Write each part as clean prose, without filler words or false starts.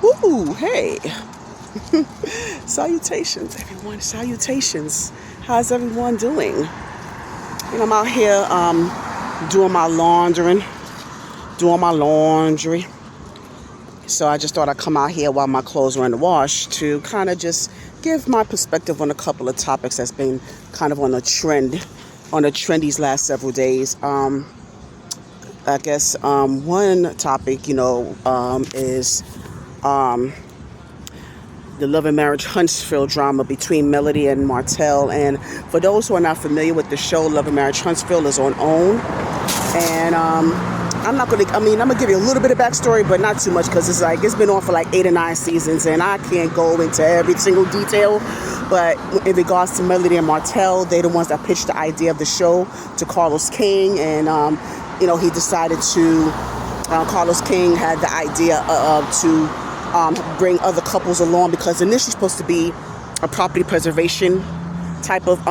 Ooh, hey. Salutations, everyone. Salutations. How's everyone doing? I'm out here doing my laundry. So I just thought I'd come out here while my clothes are in the wash to kind of just give my perspective on a couple of topics that's been kind of on a trend these last several days. I guess one topic, is the Love and Marriage Huntsville drama between Melody and Martell. And for those who are not familiar with the show, Love and Marriage Huntsville is on OWN. And I'm going to give you a little bit of backstory, but not too much, because it's been on for like 8 or 9 seasons, and I can't go into every single detail. But in regards to Melody and Martell, they're the ones that pitched the idea of the show to Carlos King, and he decided to. Carlos King had the idea to bring other couples along, because initially supposed to be a property preservation type of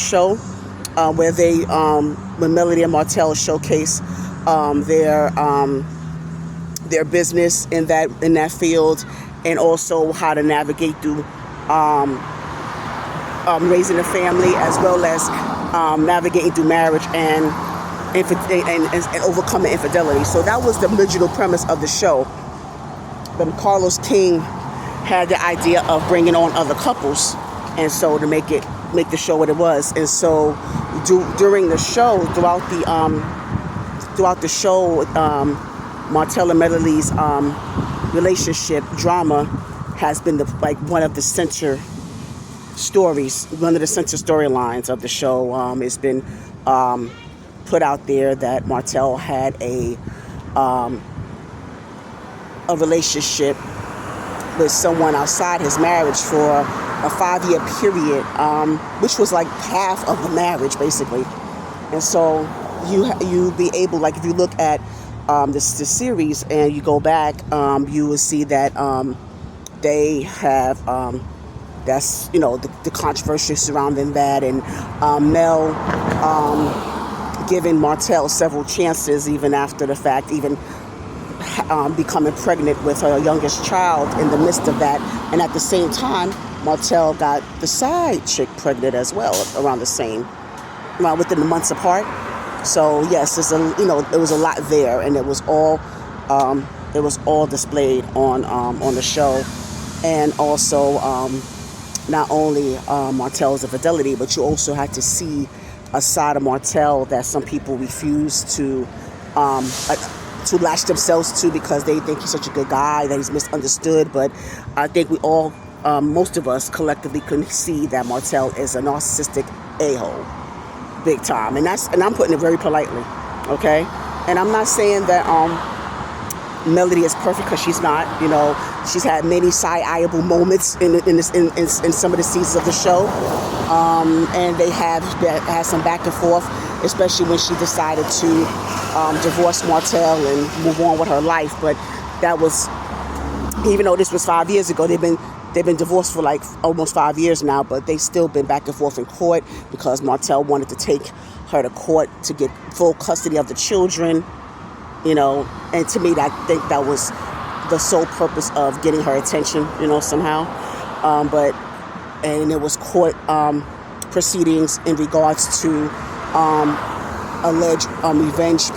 show, where when Melody and Martell showcase their business in that field, and also how to navigate through raising a family, as well as navigating through marriage and overcoming infidelity. So that was the original premise of the show. But Carlos King had the idea of bringing on other couples, and so to make the show what it was. And so during the show, throughout the show, Martell and Melody's relationship drama has been one of the center storylines of the show. It's been put out there that Martell had a relationship with someone outside his marriage for a 5-year period, which was like half of the marriage, basically. And so you be able, like, if you look at the series and you go back, you will see that they have that's the controversy surrounding that, and Mel giving Martell several chances even after the fact, even becoming pregnant with her youngest child in the midst of that. And at the same time, Martell got the side chick pregnant as well within the months apart. So yes, it was a lot there, and it was all displayed on the show. And also not only Martell's infidelity, but you also had to see a side of Martell that some people refuse to latch themselves to, because they think he's such a good guy, that he's misunderstood. But I think we all, most of us collectively, can see that Martell is a narcissistic a-hole, big time. And I'm putting it very politely, okay? And I'm not saying that Melody is perfect, because she's not. She's had many side-eyeable moments in some of the seasons of the show, and they had some back and forth, especially when she decided to divorce Martell and move on with her life. But that was, even though this was 5 years ago, they've been divorced for like almost 5 years now, but they still been back and forth in court, because Martell wanted to take her to court to get full custody of the children, and to me, I think that was the sole purpose of getting her attention, somehow. And it was court proceedings in regards to alleged revenge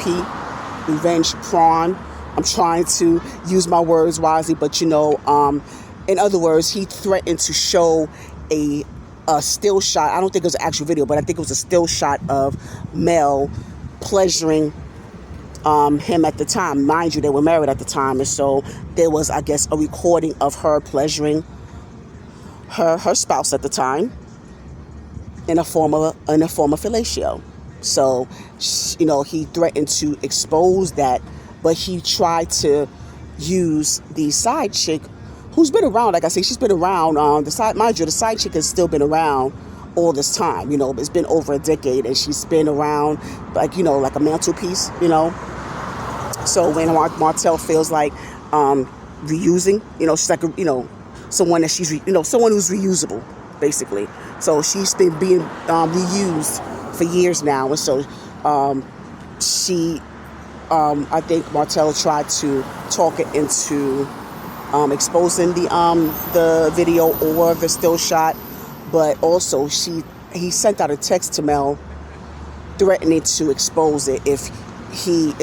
porn. I'm trying to use my words wisely, but in other words, he threatened to show a still shot. I don't think it was an actual video, but I think it was a still shot of Mel pleasuring him at the time. Mind you, they were married at the time, and so there was, I guess, a recording of her pleasuring her spouse at the time in a form of fellatio. So, he threatened to expose that, but he tried to use the side chick, who's been around. Like I say, she's been around. The side chick has still been around all this time. It's been over a decade, and she's been around, like a mantelpiece. So when Martell feels like reusing, she's like someone that someone who's reusable, basically. So she's been being reused for years now, and so I think Martell tried to talk it into exposing the video or the still shot, but also he sent out a text to Mel threatening to expose it if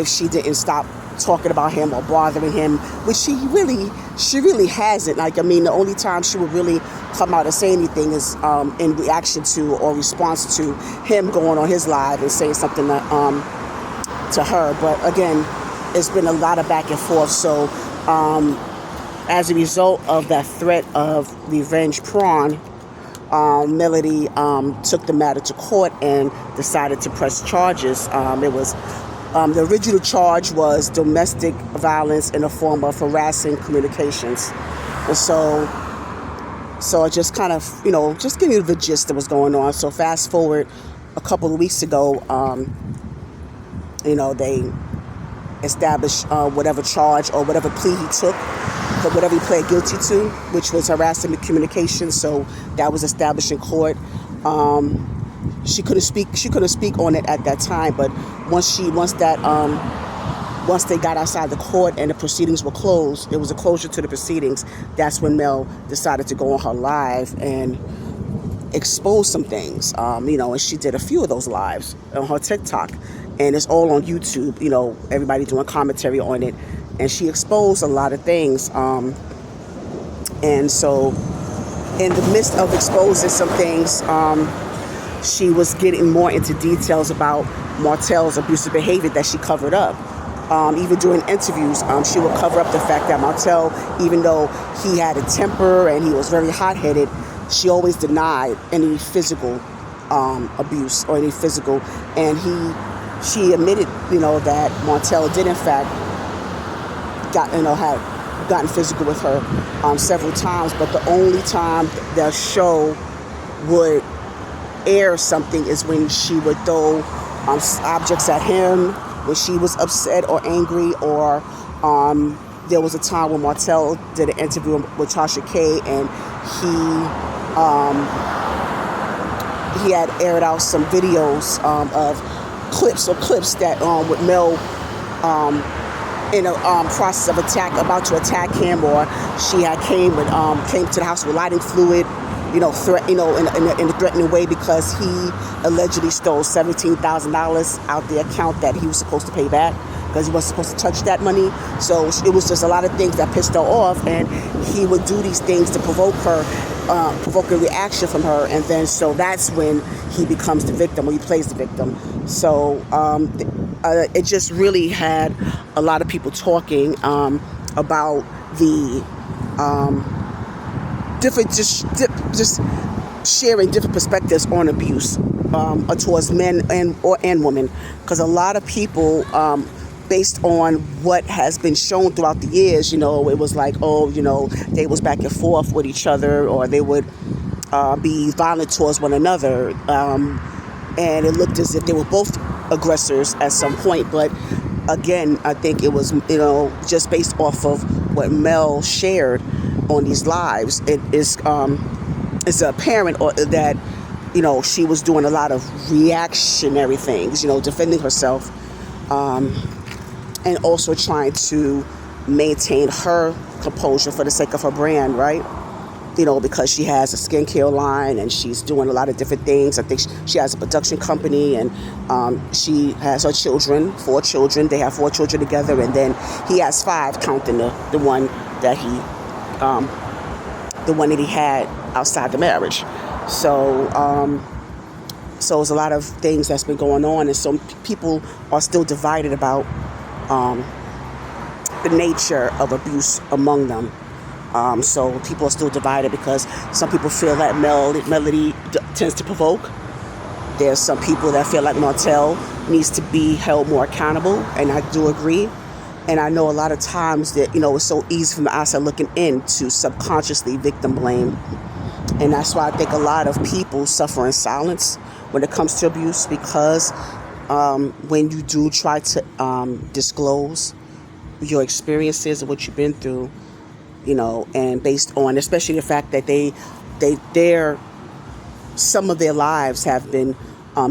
she didn't stop talking about him or bothering him, which she really hasn't. Like, I mean, the only time she would really come out and say anything is in reaction to or response to him going on his live and saying something to her. But again, it's been a lot of back and forth. So as a result of that threat of revenge porn, Melody took the matter to court and decided to press charges. It was the original charge was domestic violence in the form of harassing communications. And so I just kind of, just give you the gist of what's going on. So fast forward a couple of weeks ago, they established whatever charge or whatever plea he took, but whatever he pled guilty to, which was harassing communications. So that was established in court. She couldn't speak on it at that time, but once they got outside the court and the proceedings were closed, it was a closure to the proceedings. That's when Mel decided to go on her live and expose some things. And she did a few of those lives on her TikTok, and it's all on YouTube. Everybody doing commentary on it, and she exposed a lot of things. And so, in the midst of exposing some things, she was getting more into details about Martell's abusive behavior that she covered up. Even during interviews, she would cover up the fact that Martell, even though he had a temper and he was very hot-headed, she always denied any physical abuse or any physical. And she admitted, that Martell did in fact had gotten physical with her several times, but the only time the show would air something is when she would throw objects at him when she was upset or angry, or there was a time when Martell did an interview with Tasha K, and he had aired out some videos of clips that with Mel in a process of about to attack him, or she had came to the house with lighting fluid, in a threatening way, because he allegedly stole $17,000 out the account that he was supposed to pay back, because he wasn't supposed to touch that money. So it was just a lot of things that pissed her off, and he would do these things to provoke her, provoke a reaction from her, and then so that's when he becomes the victim, or he plays the victim. So it just really had a lot of people talking about the different, just sharing different perspectives on abuse towards men and women, because a lot of people, based on what has been shown throughout the years, it was like, they was back and forth with each other, or they would be violent towards one another, and it looked as if they were both aggressors at some point. But again, I think it was, just based off of what Mel shared on these lives, it's apparent that she was doing a lot of reactionary things, defending herself, and also trying to maintain her composure for the sake of her brand, right? Because she has a skincare line and she's doing a lot of different things. I think she has a production company, and she has her children, 4 children. They have 4 children together, and then he has 5, counting the one that he had outside the marriage. So it's a lot of things that's been going on, and so people are still divided about the nature of abuse among them. So people are still divided, because some people feel that Melody tends to provoke. There's some people that feel like Martell needs to be held more accountable, and I do agree. And I know a lot of times that, it's so easy from the outside looking in to subconsciously victim blame. And that's why I think a lot of people suffer in silence when it comes to abuse, because when you do try to disclose your experiences and what you've been through, and based on especially the fact that some of their lives have been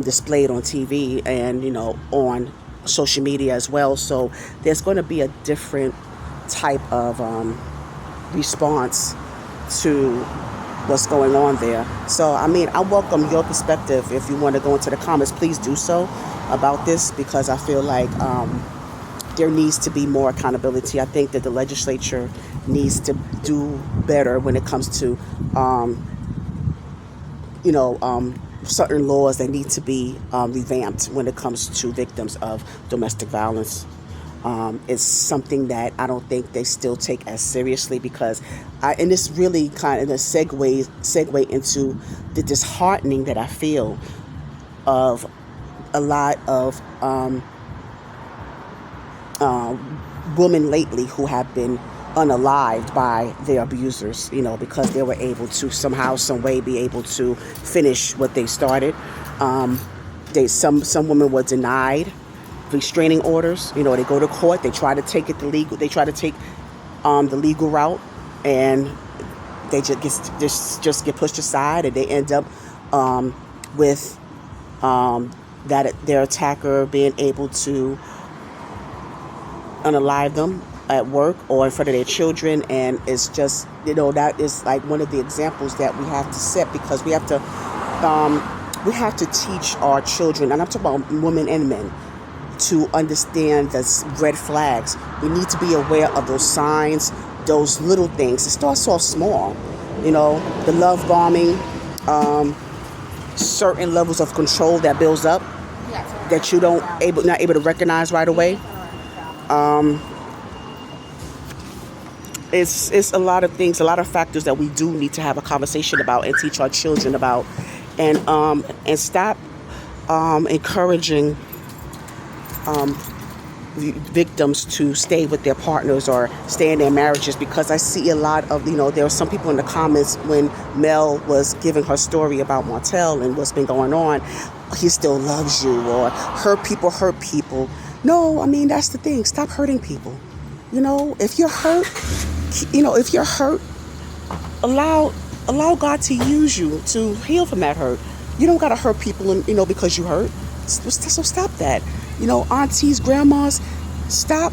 displayed on TV and, on social media as well. So there's going to be a different type of response to what's going on there. So, I mean, I welcome your perspective. If you want to go into the comments, please do so about this, because I feel like there needs to be more accountability. I think that the legislature needs to do better when it comes to, certain laws that need to be revamped when it comes to victims of domestic violence. It's something that I don't think they still take as seriously, because and this really kind of segue into the disheartening that I feel of a lot of women lately who have been unalived by their abusers, because they were able to somehow, some way be able to finish what they started. Some women were denied restraining orders. They go to court, they try to take the legal route, and they just get pushed aside, and they end up with that their attacker being able to unalive them at work or in front of their children. And it's just, that is like one of the examples that we have to set, because we have to teach our children, and I'm talking about women and men, to understand the red flags. We need to be aware of those signs, those little things. It starts off small, the love bombing, certain levels of control that builds up that you not able to recognize right away. It's a lot of things, a lot of factors that we do need to have a conversation about and teach our children about, and stop encouraging victims to stay with their partners or stay in their marriages, because I see a lot of, there were some people in the comments when Mel was giving her story about Martell and what's been going on. He still loves you, or hurt people. No, I mean, that's the thing. Stop hurting people. If you're hurt, allow God to use you to heal from that hurt. You don't got to hurt people, because you hurt. So stop that. Aunties, grandmas, stop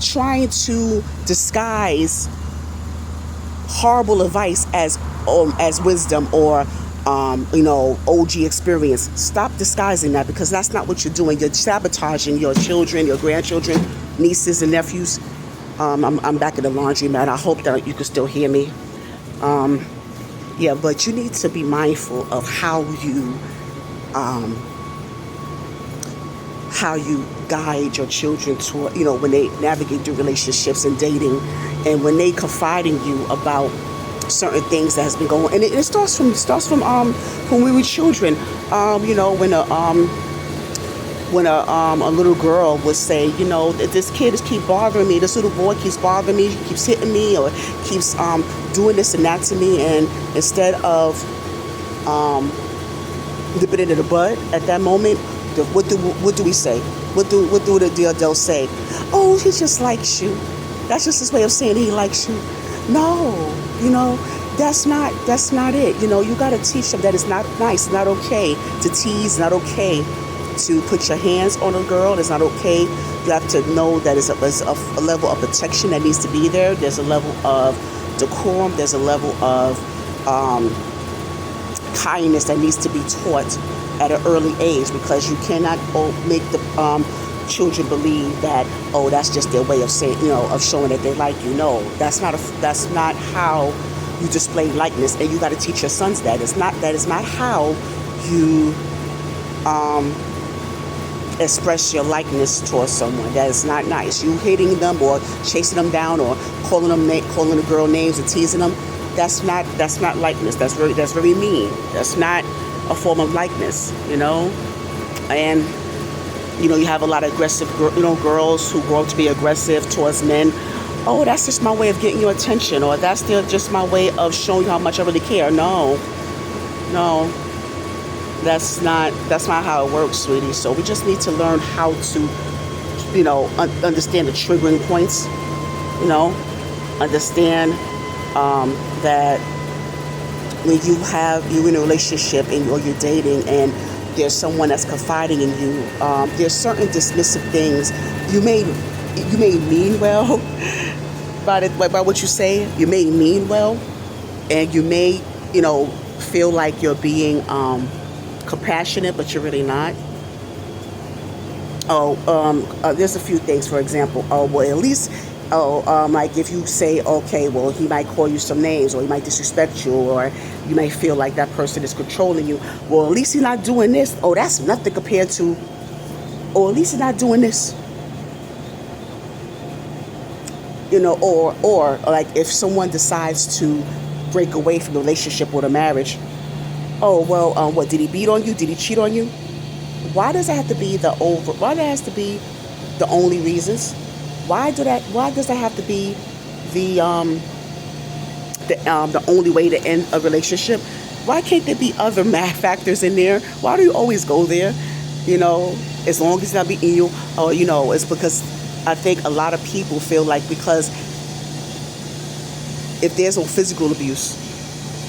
trying to disguise horrible advice as wisdom or OG experience. Stop disguising that, because that's not what you're doing. You're sabotaging your children, your grandchildren, nieces and nephews. I'm back in the laundromat. I hope that you can still hear me. But you need to be mindful of how you guide your children to, when they navigate through relationships and dating, and when they confide in you about certain things that has been going on. And it starts from when we were children. When a little girl would say, this kid keep bothering me, this little boy keeps bothering me, he keeps hitting me, or keeps doing this and that to me, and instead of nipping it in the bud at that moment, what do we say? What do the adults say? Oh, he just likes you. That's just his way of saying he likes you. No, that's not it. You got to teach them that it's not nice, it's not okay to tease, it's not okay to put your hands on a girl. It's not okay. You have to know that it's a level of protection that needs to be there. There's a level of decorum. There's a level of kindness that needs to be taught at an early age, because you cannot make the children believe that, that's just their way of saying, of showing that they like you. No, that's not how you display likeness, and you got to teach your sons that. That is not how you express your likeness towards someone. That is not nice. You hitting them or chasing them down or calling a girl names and teasing them. That's not likeness. That's very mean. That's not a form of likeness, And you have a lot of aggressive girls who grow up to be aggressive towards men. Oh, that's just my way of getting your attention, or that's just my way of showing you how much I really care. No. That's not how it works, sweetie. So we just need to learn how to, understand the triggering points, understand that when you're in a relationship or you're dating and there's someone that's confiding in you, there's certain dismissive things you may mean well, by what you say, you may mean well, and you may, feel like you're being compassionate, but you're really not. There's a few things. For example, well, at least, like if you say, okay, well, he might call you some names, or he might disrespect you, or you may feel like that person is controlling you. Well, at least he's not doing this. Oh, that's nothing compared to. Or at least he's not doing this. Or like if someone decides to break away from the relationship or the marriage. Oh well, what did he beat on you? Did he cheat on you? Why does it have to be Why does it have to be the only reasons? Why does that have to be the the only way to end a relationship? Why can't there be other factors in there? Why do you always go there? As long as it's not beating you, or it's because I think a lot of people feel like because if there's no physical abuse,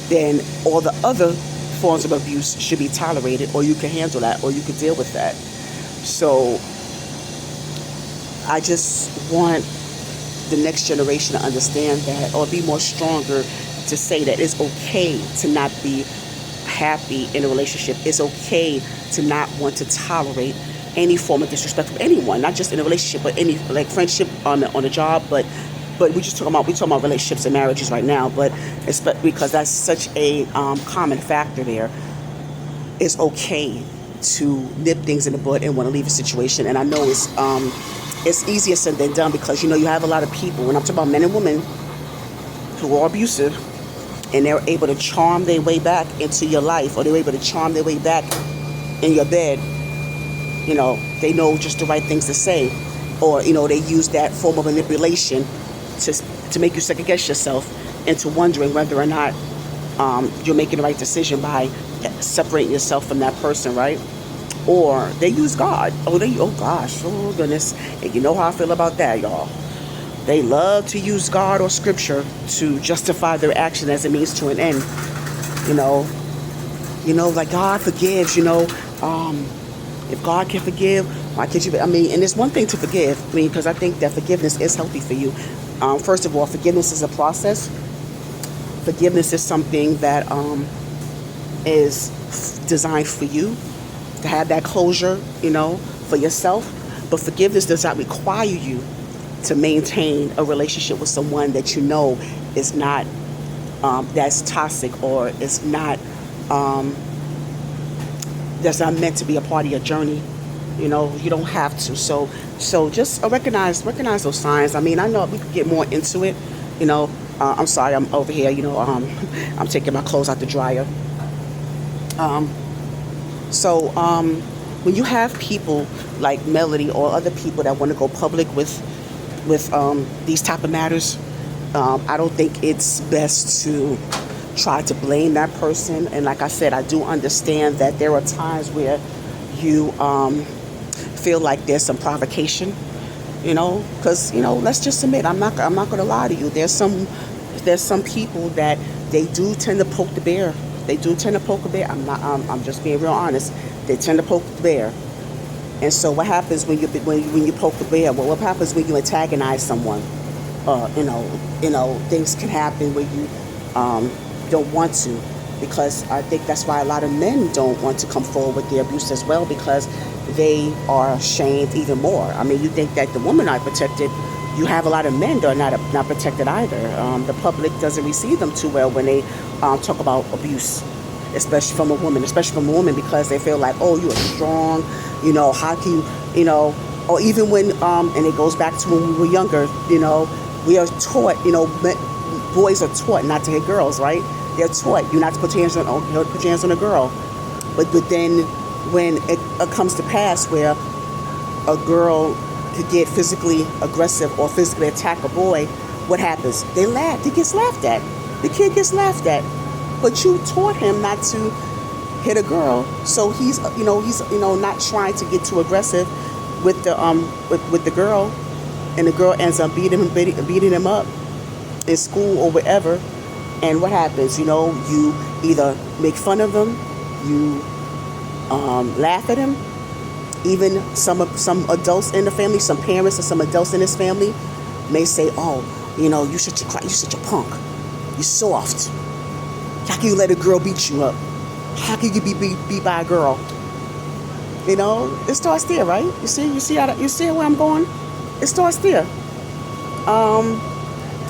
then all the other forms of abuse should be tolerated, or you can handle that, or you can deal with that. So I just want the next generation to understand that, or be more stronger to say that it's okay to not be happy in a relationship. It's okay to not want to tolerate any form of disrespect from anyone, not just in a relationship, but any like friendship on a job. But we talking about relationships and marriages right now. But it's because that's such a common factor there. It's okay to nip things in the bud and want to leave a situation. And I know it's easier said than done, because you have a lot of people, and I'm talking about men and women, who are abusive, and they're able to charm their way back into your life, or they're able to charm their way back in your bed. They know just the right things to say, or they use that form of manipulation to make you second guess yourself into wondering whether or not you're making the right decision by separating yourself from that person, right? Or they use God. Oh gosh, oh goodness, and you know how I feel about that, y'all. They love to use God or scripture to justify their action as a means to an end. Like God forgives. If God can forgive, why can't you? And it's one thing to forgive. Because I think that forgiveness is healthy for you. First of all, forgiveness is a process. Forgiveness is something that is designed for you to have that closure, for yourself. But forgiveness does not require you to maintain a relationship with someone that is not that's toxic, or is not. That's not meant to be a part of your journey. You don't have to. So just recognize those signs. I know we could get more into it. I'm sorry, I'm over here. I'm taking my clothes out the dryer. When you have people like Melody or other people that want to go public with these type of matters, I don't think it's best to try to blame that person. And like I said, I do understand that there are times where you feel like there's some provocation, because let's just admit, I'm not going to lie to you. There's some people that they do tend to poke the bear. They do tend to poke a bear. I'm just being real honest. They tend to poke the bear. And so what happens when you poke the bear? Well, what happens when you antagonize someone? Things can happen where you don't want to, because I think that's why a lot of men don't want to come forward with their abuse as well, because they are ashamed even more. You think that the women are protected. You have a lot of men that are not protected either. The public doesn't receive them too well when they talk about abuse, especially from a woman, because they feel like, oh, you are strong, how can you, or even when, and it goes back to when we were younger, we are taught, boys are taught not to hit girls, right? They're taught you not to put your hands on a girl. But then when it comes to pass where a girl could get physically aggressive or physically attack a boy, what happens? They laugh. He gets laughed at. The kid gets laughed at. But you taught him not to hit a girl, so he's not trying to get too aggressive with the girl, and the girl ends up beating him up in school or whatever. And what happens? You either make fun of him, you laugh at him. Even some adults in the family, some parents or some adults in his family may say, oh, You know, you such a cry, you such a punk. You're soft. How can you let a girl beat you up? How can you be beat by a girl? You know, it starts there, right? You see where I'm going? It starts there.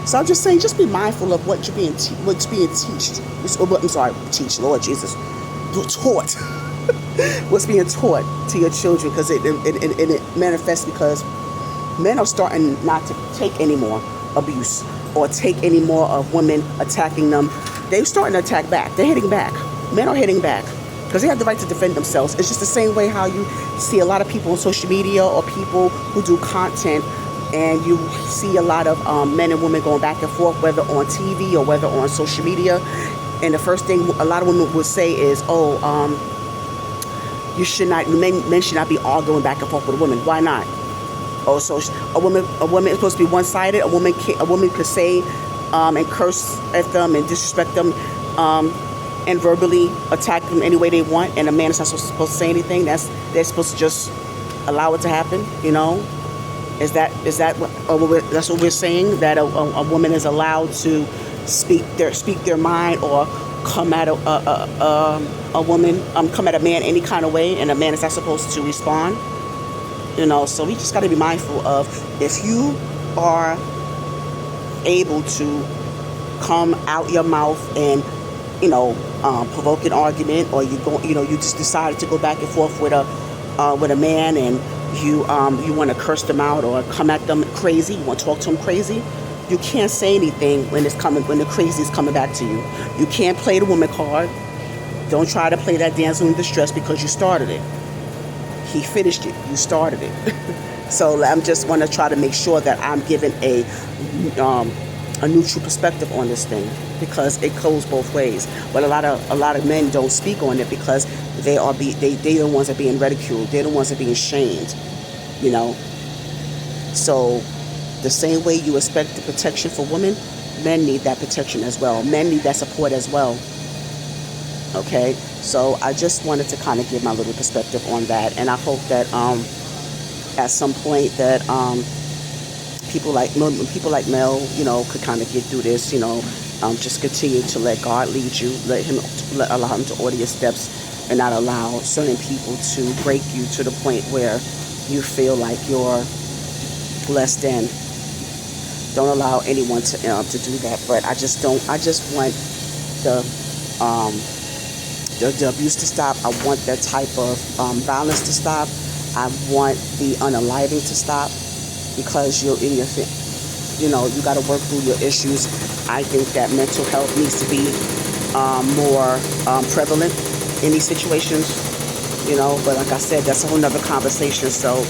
So I'm just saying, just be mindful of what you're what's being teached. I'm sorry, teach, Lord Jesus, taught. What's being taught to your children, because it manifests because men are starting not to take any more abuse or take any more of women attacking them. They're starting to attack back. They're hitting back. Men are hitting back because they have the right to defend themselves. It's just the same way how you see a lot of people on social media or people who do content, and you see a lot of men and women going back and forth, whether on TV or whether on social media. And the first thing a lot of women would say is, you should not, men should not be arguing back and forth with a woman. Why not? Oh, so a woman is supposed to be one-sided. A woman could say and curse at them and disrespect them and verbally attack them any way they want, and a man is not supposed to say anything. They're supposed to just allow it to happen. You know, is that what that's what we're saying, that a woman is allowed to speak their mind or come at a woman, come at a man any kind of way, and a man is not supposed to respond. You know, so we just got to be mindful of, if you are able to come out your mouth and, you know, provoke an argument, or you just decided to go back and forth with a man, and you want to curse them out or come at them crazy, you want to talk to them crazy, you can't say anything when the crazy is coming back to you. You can't play the woman card. Don't try to play that damsel in distress, because you started it. He finished it. You started it. So I'm just want to try to make sure that I'm giving a neutral perspective on this thing, because it goes both ways. But a lot of men don't speak on it because they're the ones that are being ridiculed. They're the ones that are being shamed. You know. So the same way you expect the protection for women, men need that protection as well. Men need that support as well. Okay, so I just wanted to kind of give my little perspective on that, and I hope that at some point that people like Mel, you know, could kind of get through this. You know, just continue to let God lead you, allow Him to order your steps, and not allow certain people to break you to the point where you feel like you're less than. Don't allow anyone to do that. But I just want the abuse to stop. I want that type of violence to stop. I want the unaliving to stop, because you're in your, you know, you got to work through your issues. I think that mental health needs to be more prevalent in these situations, you know. But like I said, that's a whole nother conversation. So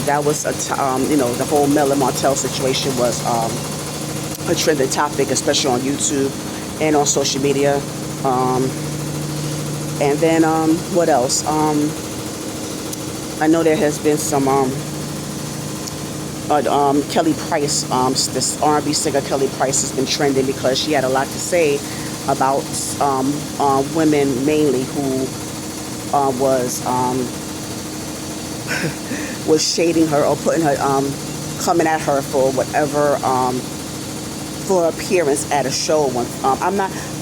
that was you know, the whole Mel and Martell situation was a trending topic, especially on YouTube and on social media. And then what else? I know there has been some Kelly Price, this R&B singer Kelly Price has been trending because she had a lot to say about women mainly who was shading her or putting her coming at her for whatever for appearance at a show.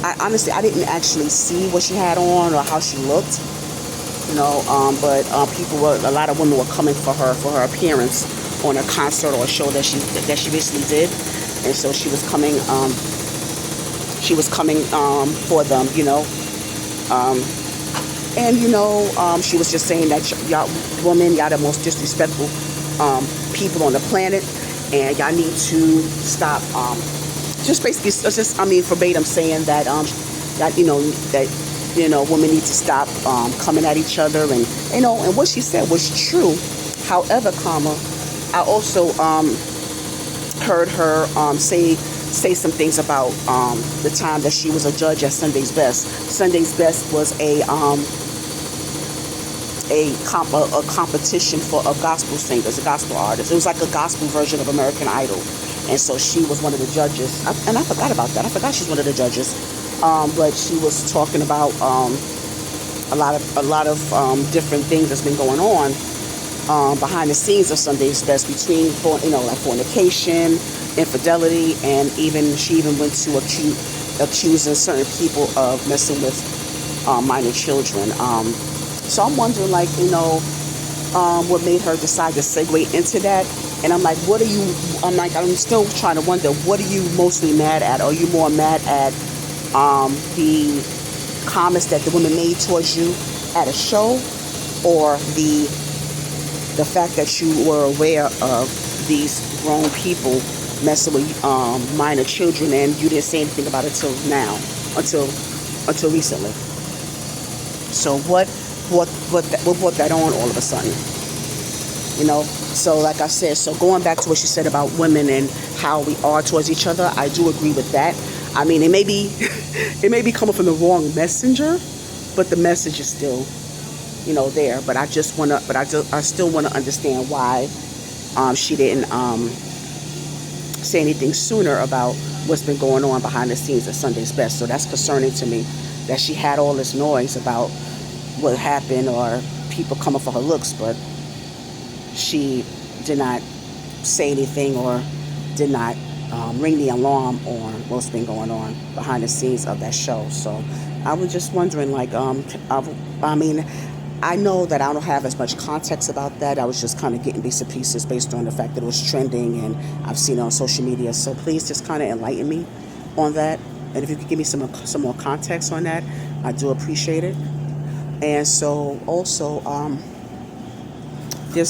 I honestly didn't actually see what she had on or how she looked, you know, but a lot of women were coming for her appearance on a concert or a show that she recently did, and so she was coming for them, you know, and you know, she was just saying that y'all the most disrespectful people on the planet, and y'all need to stop. Just basically, verbatim saying that women need to stop coming at each other, and you know, and what she said was true. However, I also heard her say some things about the time that she was a judge at Sunday's Best. Sunday's Best was a competition of gospel singers, a gospel artist. It was like a gospel version of American Idol. And so she was one of the judges. And I forgot about that. I forgot she's one of the judges. But she was talking about a lot of different things that's been going on. behind the scenes of Sunday's Best between, like fornication, infidelity, and she even went to accusing certain people of messing with minor children. So I'm wondering, like, what made her decide to segue into that. And I'm like, I'm still trying to wonder, what are you mostly mad at? Are you more mad at the comments that the women made towards you at a show, or the fact that you were aware of these grown people messing with minor children and you didn't say anything about it until recently? So what brought that on all of a sudden? So like I said, so going back to what she said about women and how we are towards each other, I do agree with that. I mean, it may be coming from the wrong messenger, but the message is still, there. But I still want to understand why she didn't say anything sooner about what's been going on behind the scenes at Sunday's Best. So that's concerning to me, that she had all this noise about what happened or people coming for her looks, but she did not say anything or did not ring the alarm on what's been going on behind the scenes of that show. So I was just wondering, like, I mean, I know that I don't have as much context about that. I was just kind of getting bits and pieces based on the fact that it was trending and I've seen it on social media. So please just kind of enlighten me on that. And if you could give me some more context on that, I do appreciate it. And so also, there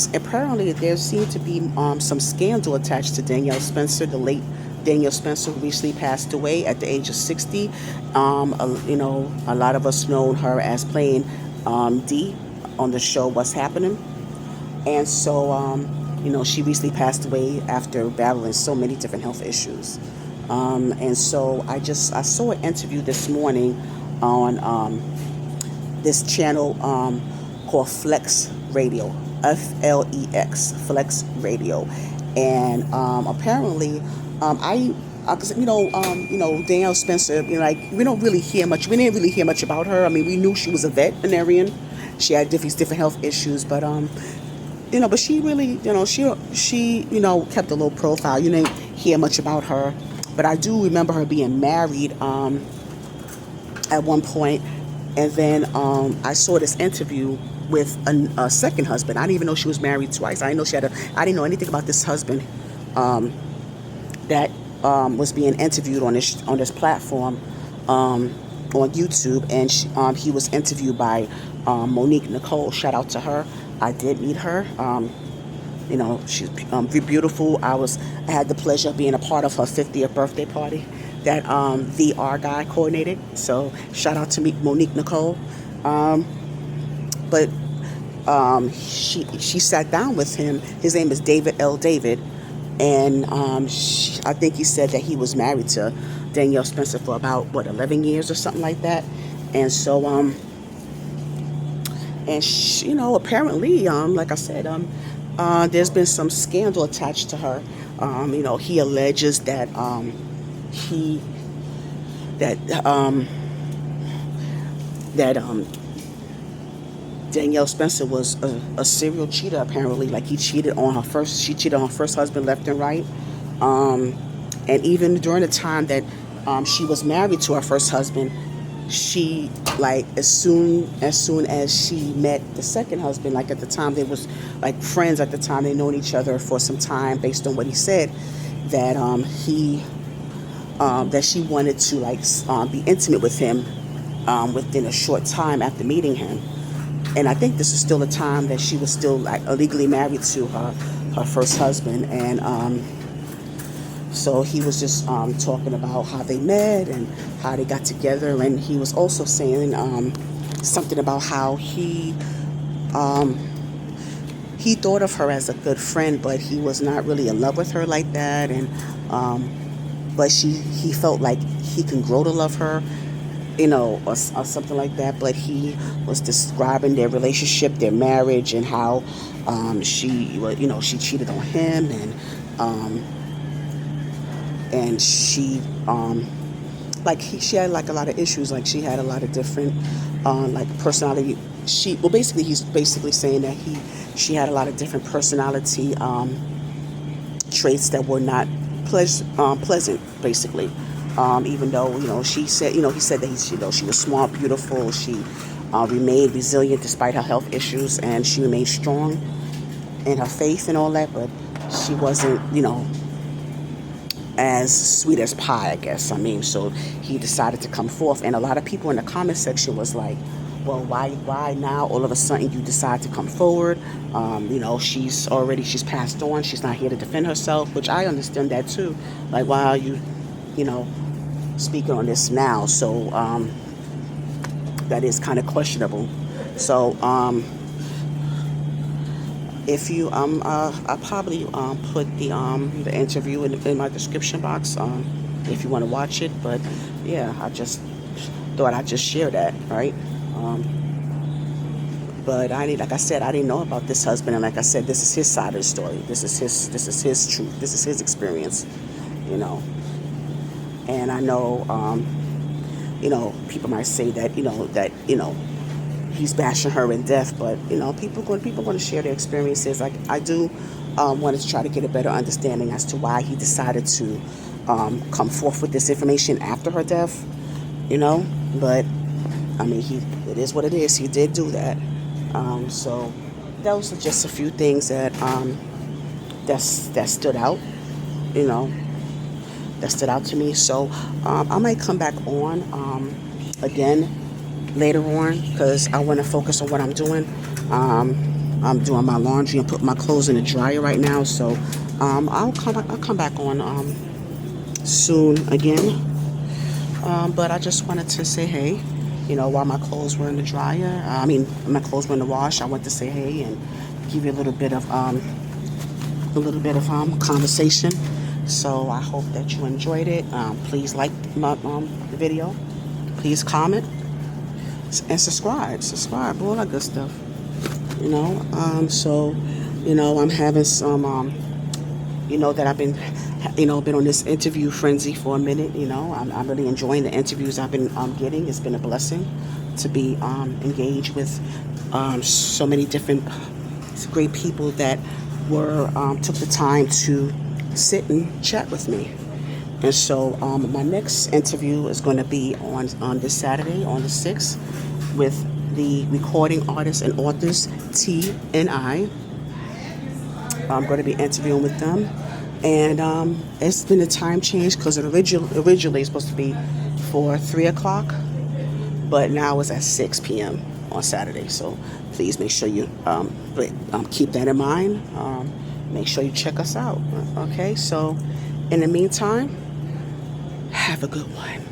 seemed to be some scandal attached to Danielle Spencer, the late Danielle Spencer, who recently passed away at the age of 60. A lot of us know her as playing Dee on the show What's Happening. And so, she recently passed away after battling so many different health issues. And so I saw an interview this morning on this channel called Flex Radio. FLEX, Flex Radio. And apparently, Danielle Spencer, we didn't really hear much about her. I mean, we knew she was a veterinarian. She had different health issues, but but she really, she kept a low profile. You didn't hear much about her. But I do remember her being married at one point, and then I saw this interview with a second husband. I didn't even know she was married twice. I didn't know anything about this husband that was being interviewed on this platform on YouTube, and he was interviewed by Monique Nicole. Shout out to her. I did meet her. She's beautiful. I had the pleasure of being a part of her 50th birthday party that VR guy coordinated. So shout out to Monique Nicole. But she sat down with him. His name is David L. David, and I think he said that he was married to Danielle Spencer for about 11 years or something like that. And so apparently, like I said, there's been some scandal attached to her. He alleges that Danielle Spencer was a serial cheater, apparently. Like, she cheated on her first husband left and right. And even during the time that she was married to her first husband, she, like, as soon as she met the second husband, like, at the time they was like friends, at the time they known each other for some time, based on what he said, that that she wanted to, like, be intimate with him within a short time after meeting him. And I think this is still a time that she was still, like, illegally married to her first husband. And so he was just talking about how they met and how they got together. And he was also saying something about how he thought of her as a good friend, but he was not really in love with her like that. And but he felt like he can grow to love her, or something like that. But he was describing their relationship, their marriage, and how she cheated on him, and she she had, like, a lot of issues. Like, she had a lot of different like personality well, basically, he's basically saying that she had a lot of different personality traits that were not pleasant, basically. Even though, she said, he said that she was smart, beautiful, she remained resilient despite her health issues, and she remained strong in her faith and all that, but she wasn't, as sweet as pie, I guess. I mean, so he decided to come forth, and a lot of people in the comment section was like, well, why now all of a sudden you decide to come forward? She's passed on, she's not here to defend herself, which I understand that too. Like, why are you, speaking on this now? So that is kind of questionable. So if you I probably put the interview in my description box if you want to watch it. But yeah, I just thought I'd just share that, right? But like I said, I didn't know about this husband, and like I said, this is his side of the story. This is his truth. This is his experience, And I know, people might say that, he's bashing her in death, but people going to share their experiences. Like, I do wanted to try to get a better understanding as to why he decided to come forth with this information after her death, But I mean, it is what it is. He did do that. So those are just a few things that stood out, that stood out to me. So I might come back on again later on, because I want to focus on what I'm doing. I'm doing my laundry and putting my clothes in the dryer right now. So I'll come back on soon again. But I just wanted to say hey. While my clothes were in the dryer, my clothes were in the wash, I went to say hey and give you a little bit of conversation. So I hope that you enjoyed it. Please like my the video. Please comment and subscribe, all that good stuff. So I'm having some that I've been been on this interview frenzy for a minute. I'm really enjoying the interviews I've been getting. It's been a blessing to be engaged with so many different great people that took the time to sit and chat with me. And so my next interview is going to be on this Saturday, on the 6th, with the recording artists and authors T and I. I'm going to be interviewing with them. And it's been a time change, because it originally supposed to be for 3 o'clock, but now it's at 6 p.m. on Saturday. So please make sure you keep that in mind. Make sure you check us out. Okay, so in the meantime, have a good one.